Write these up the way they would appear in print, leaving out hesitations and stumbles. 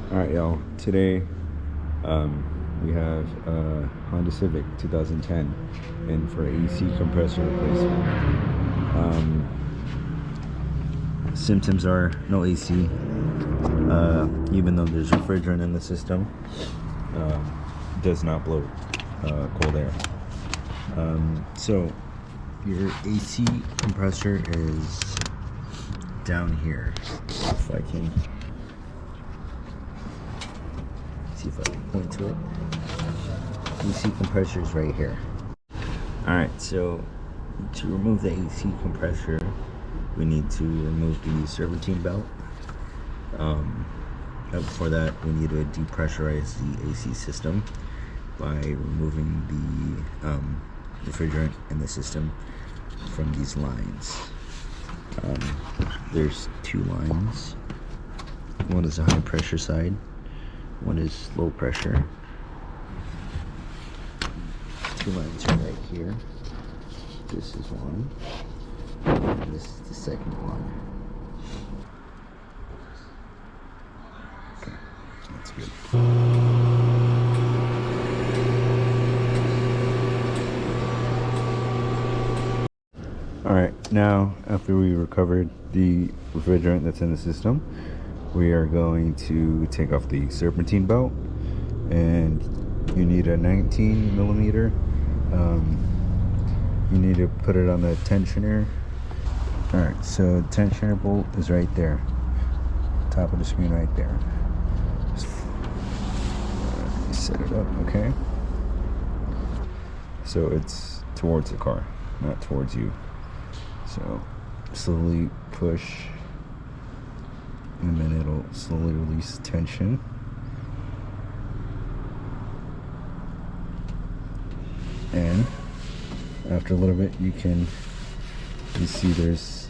Alright, y'all. Today, we have a Honda Civic 2010 in for AC compressor replacement. Symptoms are no AC, even though there's refrigerant in the system. Does not blow cold air. So your AC compressor is down here. If I can see if I can point to it. AC compressor is right here. Alright, so to remove the AC compressor, we need to remove the serpentine belt. Before that, we need to depressurize the AC system by removing the refrigerant in the system from these lines. There's two lines. One is the high pressure side, one is low pressure. Two lines are right here. This is one, and this is the second one. Okay, that's good. Alright, now after we recovered the refrigerant that's in the system, we are going to take off the serpentine belt, and you need a 19 millimeter. You need to put it on the tensioner. Alright, so tensioner bolt is right there, top of the screen right there. Set it up, okay? So it's towards the car, not towards you. So slowly push, and then it'll slowly release tension. And after a little bit, you see there's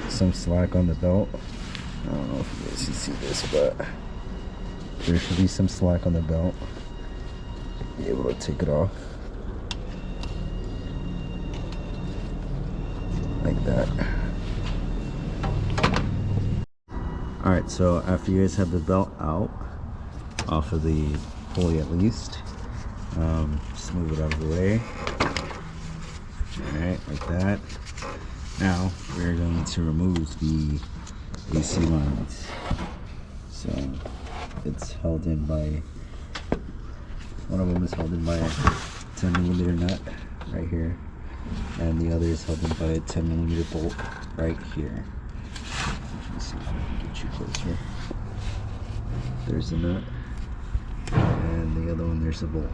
some slack on the belt. I don't know if you guys can see this, but there should be some slack on the belt. Be able to take it off like that. Alright, so after you guys have the belt out off of the pulley, at least, just move it out of the way. Alright, like that. Now we're going to remove the AC lines. So it's held in by, one of them is held in by a 10 millimeter nut right here, and the other is held in by a 10 millimeter bolt right here. Let me see if I can get you closer. There's the nut, and the other one, there's the bolt.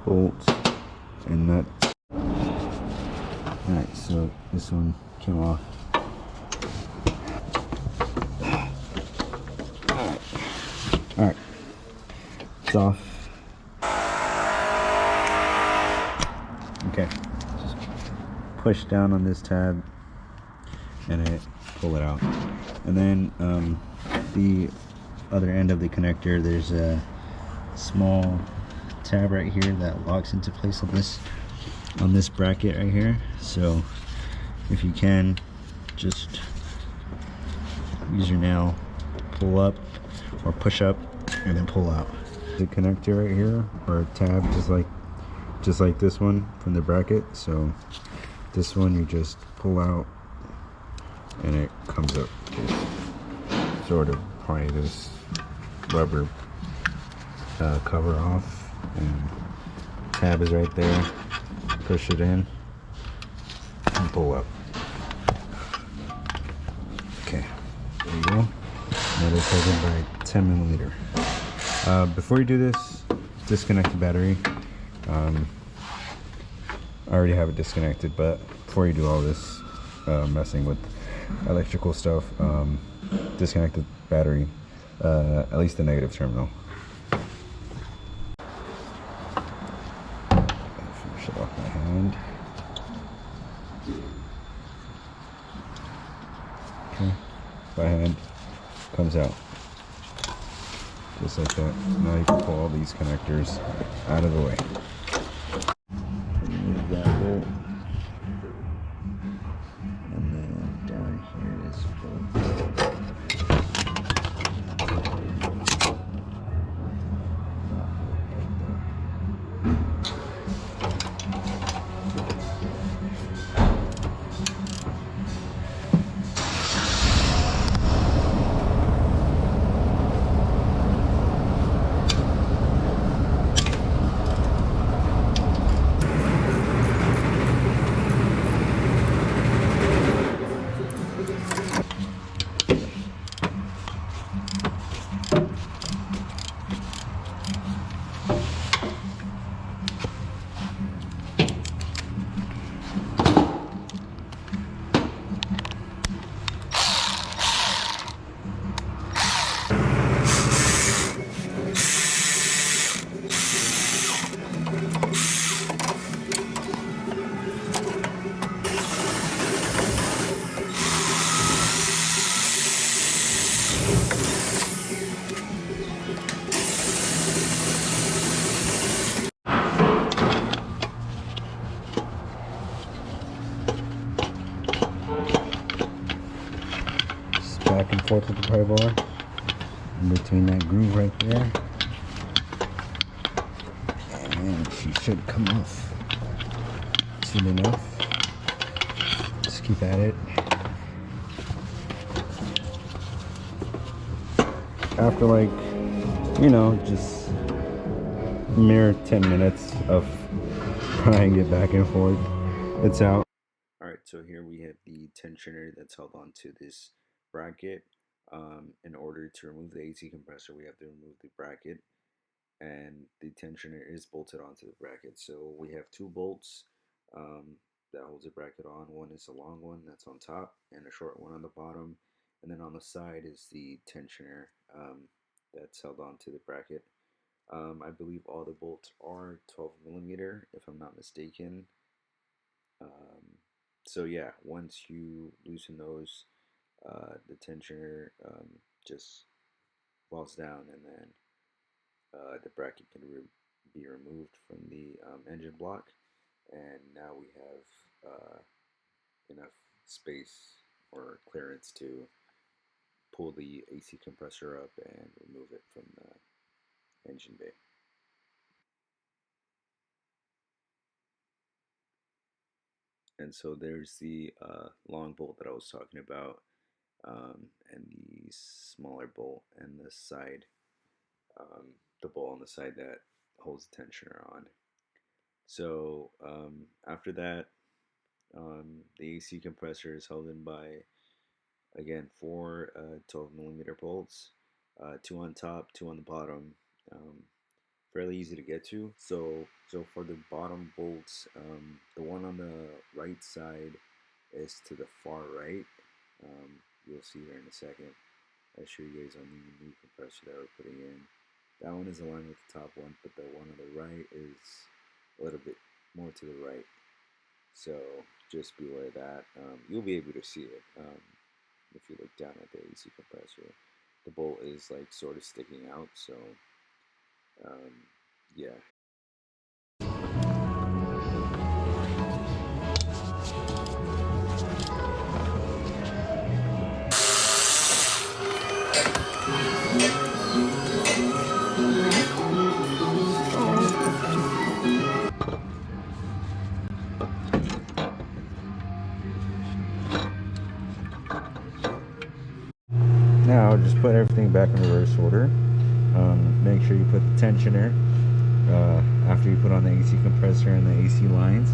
Bolts and nuts. Alright, so this one came off. Alright, it's off. Okay, just push down on this tab and pull it out. And then the other end of the connector, there's a small tab right here that locks into place on this bracket right here. So if you can, just use your nail, pull up or push up, and then pull out. The connector right here, or a tab just like this one from the bracket. So this one you just pull out and it comes up. Just sort of pry this rubber cover off, and tab is right there. Push it in and pull up. Okay, there you go. That is held in by 10 millimeter. Before you do this, disconnect the battery. I already have it disconnected, but before you do all this messing with electrical stuff, disconnect the battery, at least the negative terminal. Finish it off my hand. compressor by hand, comes out just like that. Now you can pull all these connectors out of the way. Remove that bolt, and then down here is bolt. Back and forth with the pry bar in between that groove right there, and she should come off soon enough. Just keep at it. After, like, you know, just mere 10 minutes of prying it back and forth, it's out. Alright, so here we have the tensioner that's held onto this bracket. In order to remove the AC compressor, we have to remove the bracket, and the tensioner is bolted onto the bracket. So we have two bolts that holds the bracket on. One is a long one that's on top and a short one on the bottom, and then on the side is the tensioner that's held onto the bracket. I believe all the bolts are 12mm, if I'm not mistaken. So yeah, once you loosen those, the tensioner just falls down, and then the bracket can be removed from the engine block, and now we have enough space or clearance to pull the AC compressor up and remove it from the engine bay. And so there's the long bolt that I was talking about, and the smaller bolt and the side, the bolt on the side that holds the tensioner on. So after that, the AC compressor is held in by, again, four 12mm bolts, two on top, two on the bottom. Fairly easy to get to. So for the bottom bolts, the one on the right side is to the far right. You'll see here in a second. I'll show you guys on the new compressor that we're putting in. That one is aligned with the top one, but the one on the right is a little bit more to the right. So just beware of that. You'll be able to see it if you look down at the AC compressor. The bolt is like sort of sticking out, so yeah. Now just put everything back in reverse order. Make sure you put the tensioner after you put on the AC compressor and the AC lines.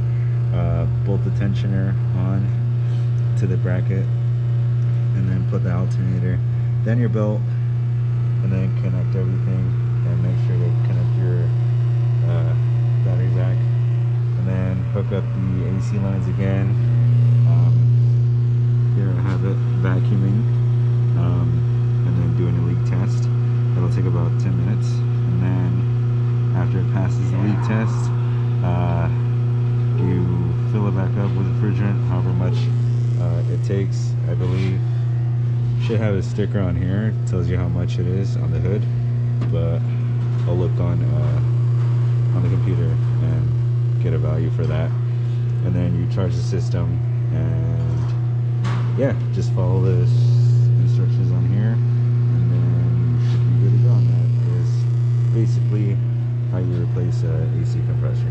Bolt the tensioner on to the bracket, and then put the alternator, then your belt, and then connect everything, and make sure to connect your battery back, and then hook up the AC lines again. Here I have it vacuuming, and then doing a leak test. That'll take about 10 minutes, and then after it passes the leak test, you fill it back up with refrigerant, however much it takes. I believe should have a sticker on here. It tells you how much it is on the hood, but I'll look on the computer and get a value for that. And then you charge the system, and yeah, just follow the instructions on here, and then you should be good to go on that. Is basically how you replace a AC compressor.